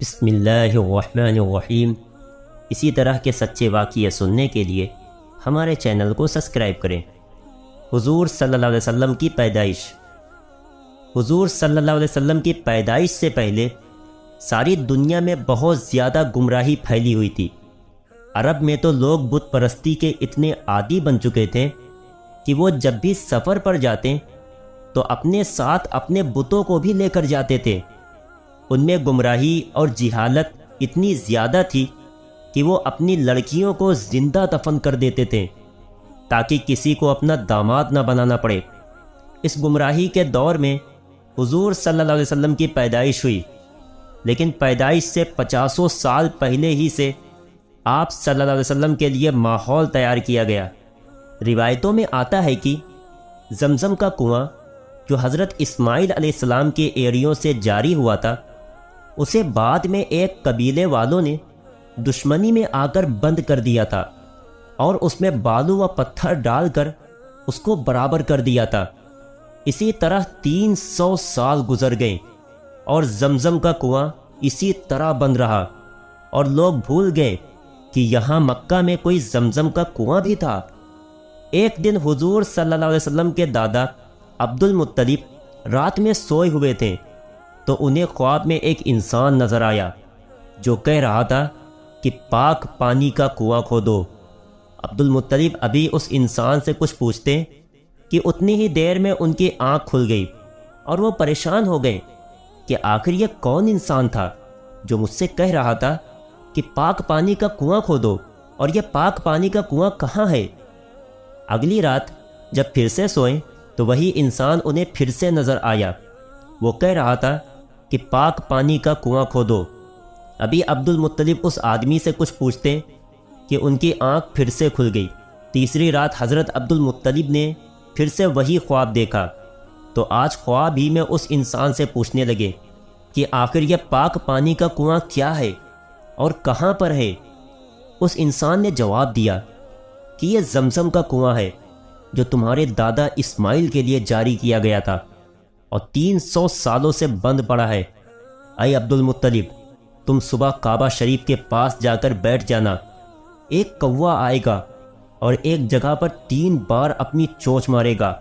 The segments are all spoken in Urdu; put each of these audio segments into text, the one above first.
بسم اللہ الرحمن الرحیم۔ اسی طرح کے سچے واقعے سننے کے لیے ہمارے چینل کو سبسکرائب کریں۔ حضور صلی اللہ علیہ وسلم کی پیدائش۔ حضور صلی اللہ علیہ وسلم کی پیدائش سے پہلے ساری دنیا میں بہت زیادہ گمراہی پھیلی ہوئی تھی۔ عرب میں تو لوگ بت پرستی کے اتنے عادی بن چکے تھے کہ وہ جب بھی سفر پر جاتے تو اپنے ساتھ اپنے بتوں کو بھی لے کر جاتے تھے۔ ان میں گمراہی اور جہالت اتنی زیادہ تھی کہ وہ اپنی لڑکیوں کو زندہ دفن کر دیتے تھے تاکہ کسی کو اپنا داماد نہ بنانا پڑے۔ اس گمراہی کے دور میں حضور صلی اللہ علیہ وسلم کی پیدائش ہوئی، لیکن پیدائش سے 50 سال پہلے ہی سے آپ صلی اللہ علیہ وسلم کے لیے ماحول تیار کیا گیا۔ روایتوں میں آتا ہے کہ زمزم کا کنواں جو حضرت اسماعیل علیہ السلام کے ایڑیوں سے جاری ہوا تھا، اسے بعد میں ایک قبیلے والوں نے دشمنی میں آ کر بند کر دیا تھا اور اس میں بالو و پتھر ڈال کر اس کو برابر کر دیا تھا۔ اسی طرح 300 سال گزر گئے اور زمزم کا کنواں اسی طرح بند رہا، اور لوگ بھول گئے کہ یہاں مکہ میں کوئی زمزم کا کنواں بھی تھا۔ ایک دن حضور صلی اللہ علیہ وسلم کے دادا عبد المطلب رات میں سوئے ہوئے تھے تو انہیں خواب میں ایک انسان نظر آیا جو کہہ رہا تھا کہ پاک پانی کا کنواں کھودو۔ عبد المطلب ابھی اس انسان سے کچھ پوچھتے کہ اتنی ہی دیر میں ان کی آنکھ کھل گئی اور وہ پریشان ہو گئے کہ آخر یہ کون انسان تھا جو مجھ سے کہہ رہا تھا کہ پاک پانی کا کنواں کھودو، اور یہ پاک پانی کا کنواں کہاں ہے؟ اگلی رات جب پھر سے سوئے تو وہی انسان انہیں پھر سے نظر آیا۔ وہ کہہ رہا تھا کہ پاک پانی کا کنواں کھودو۔ ابھی عبد المطلب اس آدمی سے کچھ پوچھتے کہ ان کی آنکھ پھر سے کھل گئی۔ تیسری رات حضرت عبد المطلب نے پھر سے وہی خواب دیکھا تو آج خواب ہی میں اس انسان سے پوچھنے لگے کہ آخر یہ پاک پانی کا کنواں کیا ہے اور کہاں پر ہے؟ اس انسان نے جواب دیا کہ یہ زمزم کا کنواں ہے جو تمہارے دادا اسماعیل کے لیے جاری کیا گیا تھا اور 300 سالوں سے بند پڑا ہے۔ اے عبد المطلب، تم صبح کعبہ شریف کے پاس جا کر بیٹھ جانا، ایک کوا آئے گا اور ایک جگہ پر 3 بار اپنی چونچ مارے گا،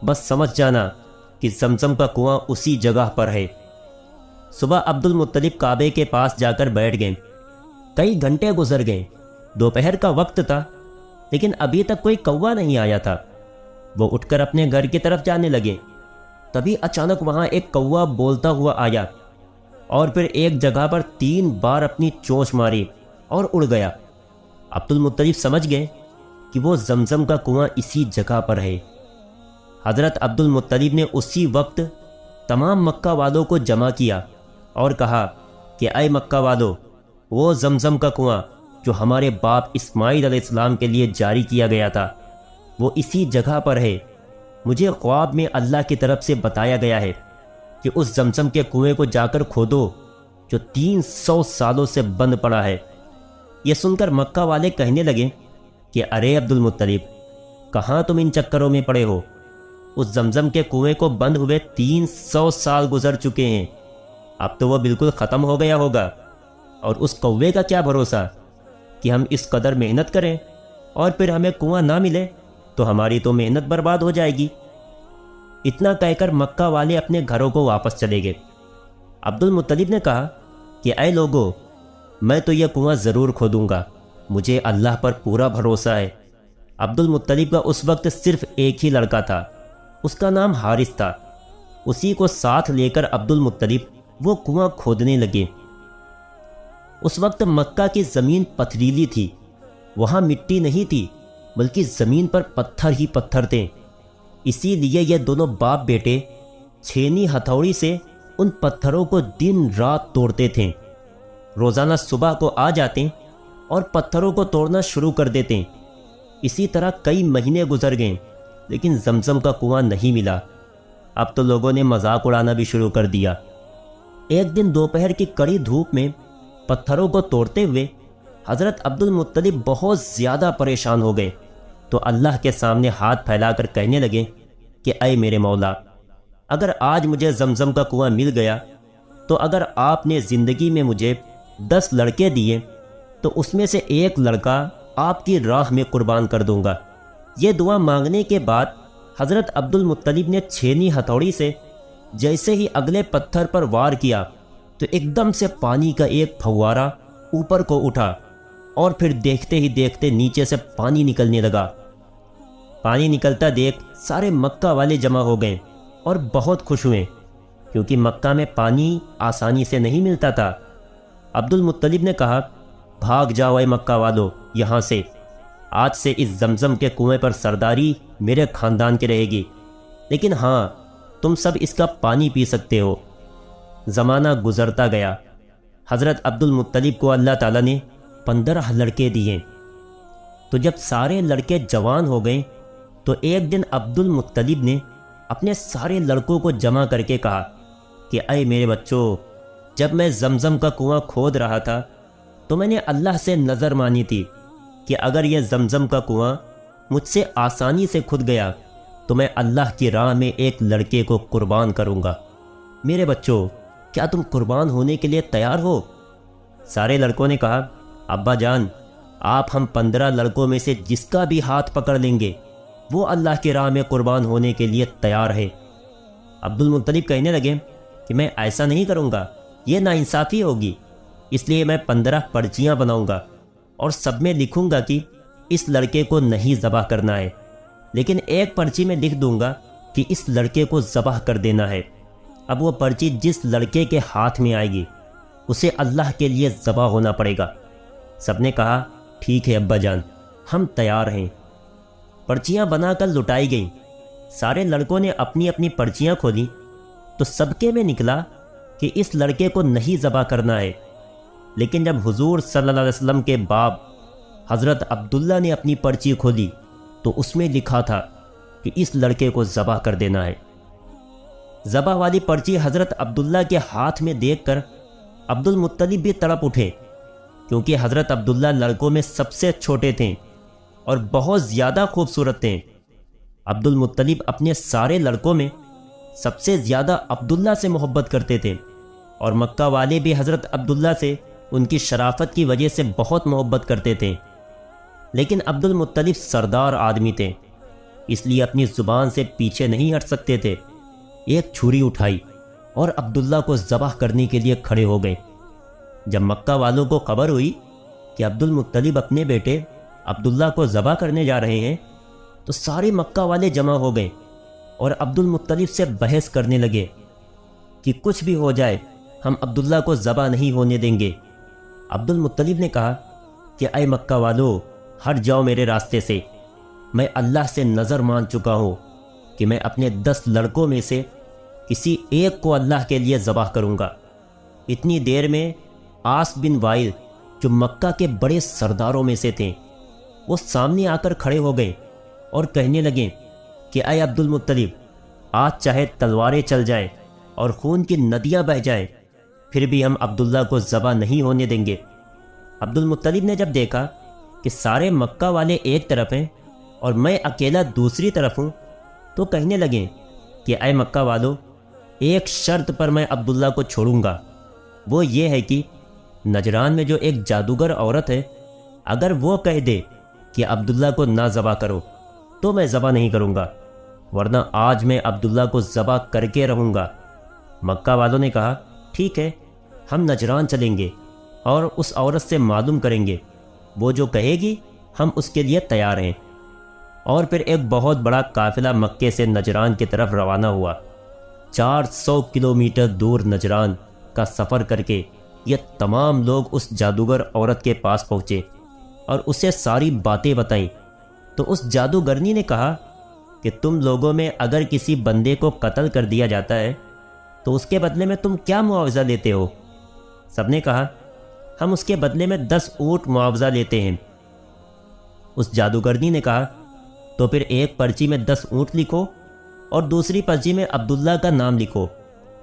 بس سمجھ جانا کہ زمزم کا کنواں اسی جگہ پر ہے۔ صبح عبد المطلب کعبے کے پاس جا کر بیٹھ گئے۔ کئی گھنٹے گزر گئے، دوپہر کا وقت تھا لیکن ابھی تک کوئی کوا نہیں آیا تھا۔ وہ اٹھ کر اپنے گھر کی طرف جانے لگے، تبھی اچانک وہاں ایک کوا بولتا ہوا آیا اور پھر ایک جگہ پر 3 بار اپنی چونچ ماری اور اڑ گیا۔ عبد المطلب سمجھ گئے کہ وہ زمزم کا کنواں اسی جگہ پر ہے۔ حضرت عبد المطلب نے اسی وقت تمام مکہ والوں کو جمع کیا اور کہا کہ اے مکہ والو، وہ زمزم کا کنواں جو ہمارے باپ اسماعیل علیہ السلام کے لیے جاری کیا گیا تھا وہ اسی جگہ پر ہے۔ مجھے خواب میں اللہ کی طرف سے بتایا گیا ہے کہ اس زمزم کے کنویں کو جا کر کھودو جو 300 سالوں سے بند پڑا ہے۔ یہ سن کر مکہ والے کہنے لگے کہ ارے عبد المطلب، کہاں تم ان چکروں میں پڑے ہو؟ اس زمزم کے کنویں کو بند ہوئے 300 سال گزر چکے ہیں، اب تو وہ بالکل ختم ہو گیا ہوگا، اور اس کوے کا کیا بھروسہ کہ ہم اس قدر محنت کریں اور پھر ہمیں کنواں نہ ملے تو ہماری تو محنت برباد ہو جائے گی۔ اتنا کہہ کر مکہ والے اپنے گھروں کو واپس چلے گئے۔ عبد المطلب نے کہا کہ اے لوگو، میں تو یہ کنواں ضرور کھودوں گا، مجھے اللہ پر پورا بھروسہ ہے۔ عبد المطلب کا اس وقت صرف ایک ہی لڑکا تھا، اس کا نام حارث تھا۔ اسی کو ساتھ لے کر عبد المطلب وہ کنواں کھودنے لگے۔ اس وقت مکہ کی زمین پتھریلی تھی، وہاں مٹی نہیں تھی بلکہ زمین پر پتھر ہی پتھر تھے۔ اسی لیے یہ دونوں باپ بیٹے چھینی ہتھوڑی سے ان پتھروں کو دن رات توڑتے تھے۔ روزانہ صبح کو آ جاتے اور پتھروں کو توڑنا شروع کر دیتے۔ اسی طرح کئی مہینے گزر گئے لیکن زمزم کا کنواں نہیں ملا۔ اب تو لوگوں نے مذاق اڑانا بھی شروع کر دیا۔ ایک دن دوپہر کی کڑی دھوپ میں پتھروں کو توڑتے ہوئے حضرت عبد المطلب بہت زیادہ پریشان ہو گئے تو اللہ کے سامنے ہاتھ پھیلا کر کہنے لگے کہ اے میرے مولا، اگر آج مجھے زمزم کا کنواں مل گیا تو اگر آپ نے زندگی میں مجھے 10 لڑکے دیے تو اس میں سے ایک لڑکا آپ کی راہ میں قربان کر دوں گا۔ یہ دعا مانگنے کے بعد حضرت عبد المطلب نے چھینی ہتھوڑی سے جیسے ہی اگلے پتھر پر وار کیا تو ایک دم سے پانی کا ایک پھوارہ اوپر کو اٹھا اور پھر دیکھتے ہی دیکھتے نیچے سے پانی نکلنے لگا۔ پانی نکلتا دیکھ سارے مکہ والے جمع ہو گئے اور بہت خوش ہوئے، کیونکہ مکہ میں پانی آسانی سے نہیں ملتا تھا۔ عبد المطلب نے کہا، بھاگ جاؤ اے مکہ والو یہاں سے، آج سے اس زمزم کے کنویں پر سرداری میرے خاندان کی رہے گی، لیکن ہاں تم سب اس کا پانی پی سکتے ہو۔ زمانہ گزرتا گیا، حضرت عبد المطلب کو اللہ تعالیٰ نے 15 لڑکے دیے۔ تو جب سارے لڑکے جوان ہو گئے تو ایک دن عبد المطلب نے اپنے سارے لڑکوں کو جمع کر کے کہا کہ اے میرے بچوں، جب میں زمزم کا کنواں کھود رہا تھا تو میں نے اللہ سے نظر مانی تھی کہ اگر یہ زمزم کا کنواں مجھ سے آسانی سے کھد گیا تو میں اللہ کی راہ میں ایک لڑکے کو قربان کروں گا۔ میرے بچوں، کیا تم قربان ہونے کے لیے تیار ہو؟ سارے لڑکوں نے کہا، ابا جان، آپ ہم 15 لڑکوں میں سے جس کا بھی ہاتھ پکڑ لیں گے وہ اللہ کی راہ میں قربان ہونے کے لیے تیار ہے۔ عبد المطلب کہنے لگے کہ میں ایسا نہیں کروں گا، یہ ناانصافی ہوگی، اس لیے میں 15 پرچیاں بناؤں گا اور سب میں لکھوں گا کہ اس لڑکے کو نہیں ذبح کرنا ہے، لیکن ایک پرچی میں لکھ دوں گا کہ اس لڑکے کو ذبح کر دینا ہے۔ اب وہ پرچی جس لڑکے کے ہاتھ میں آئے گی اسے اللہ کے لیے ذبح ہونا پڑے گا۔ سب نے کہا، ٹھیک ہے ابا جان، ہم تیار ہیں۔ پرچیاں بنا کر لٹائی گئیں۔ سارے لڑکوں نے اپنی اپنی پرچیاں کھولیں تو سب کے میں نکلا کہ اس لڑکے کو نہیں ذبح کرنا ہے، لیکن جب حضور صلی اللہ علیہ وسلم کے باپ حضرت عبداللہ نے اپنی پرچی کھولی تو اس میں لکھا تھا کہ اس لڑکے کو ذبح کر دینا ہے۔ ذبح والی پرچی حضرت عبداللہ کے ہاتھ میں دیکھ کر عبد المطلب بھی تڑپ اٹھے، کیونکہ حضرت عبداللہ لڑکوں میں سب سے چھوٹے تھے اور بہت زیادہ خوبصورت تھے۔ عبد المطلب اپنے سارے لڑکوں میں سب سے زیادہ عبداللہ سے محبت کرتے تھے، اور مکہ والے بھی حضرت عبداللہ سے ان کی شرافت کی وجہ سے بہت محبت کرتے تھے۔ لیکن عبد المطلب سردار آدمی تھے، اس لیے اپنی زبان سے پیچھے نہیں ہٹ سکتے تھے۔ ایک چھری اٹھائی اور عبداللہ کو ذبح کرنے کے لیے کھڑے ہو گئے۔ جب مکہ والوں کو خبر ہوئی کہ عبد المطلب اپنے بیٹے عبداللہ کو ذبح کرنے جا رہے ہیں تو سارے مکہ والے جمع ہو گئے اور عبد المطلب سے بحث کرنے لگے کہ کچھ بھی ہو جائے ہم عبداللہ کو ذبح نہیں ہونے دیں گے۔ عبد المطلب نے کہا کہ اے مکہ والو، ہٹ جاؤ میرے راستے سے، میں اللہ سے نظر مان چکا ہوں کہ میں اپنے 10 لڑکوں میں سے کسی ایک کو اللہ کے لیے ذبح کروں گا۔ اتنی دیر میں آس بن وائل، جو مکہ کے بڑے سرداروں میں سے تھے، وہ سامنے آ کر کھڑے ہو گئے اور کہنے لگے کہ اے عبد المطلب، آج چاہے تلواریں چل جائیں اور خون کی ندیاں بہہ جائیں، پھر بھی ہم عبداللہ کو ذبح نہیں ہونے دیں گے۔ عبد المطلب نے جب دیکھا کہ سارے مکہ والے ایک طرف ہیں اور میں اکیلا دوسری طرف ہوں تو کہنے لگے کہ اے مکہ والو، ایک شرط پر میں عبداللہ کو چھوڑوں گا، وہ یہ ہے کہ نجران میں جو ایک جادوگر عورت ہے، اگر وہ کہہ دے کہ عبداللہ کو نہ ذبح کرو تو میں ذبح نہیں کروں گا، ورنہ آج میں عبداللہ کو ذبح کر کے رہوں گا۔ مکہ والوں نے کہا، ٹھیک ہے، ہم نجران چلیں گے اور اس عورت سے معلوم کریں گے، وہ جو کہے گی ہم اس کے لیے تیار ہیں۔ اور پھر ایک بہت بڑا قافلہ مکے سے نجران کی طرف روانہ ہوا۔ 400 کلومیٹر دور نجران کا سفر کر کے یہ تمام لوگ اس جادوگر عورت کے پاس پہنچے اور اسے ساری باتیں بتائیں۔ تو اس جادوگرنی نے کہا کہ تم لوگوں میں اگر کسی بندے کو قتل کر دیا جاتا ہے تو اس کے بدلے میں تم کیا معاوضہ لیتے ہو؟ سب نے کہا، ہم اس کے بدلے میں 10 اونٹ معاوضہ لیتے ہیں۔ اس جادوگرنی نے کہا، تو پھر ایک پرچی میں 10 اونٹ لکھو اور دوسری پرچی میں عبداللہ کا نام لکھو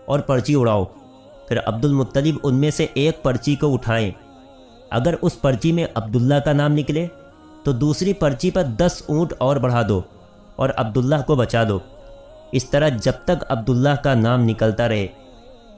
اور پرچی اڑاؤ۔ پھر عبد المطلب ان میں سے ایک پرچی کو اٹھائیں، اگر اس پرچی میں عبداللہ کا نام نکلے تو دوسری پرچی پر 10 اونٹ اور بڑھا دو اور عبداللہ کو بچا دو۔ اس طرح جب تک عبداللہ کا نام نکلتا رہے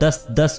10-10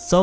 100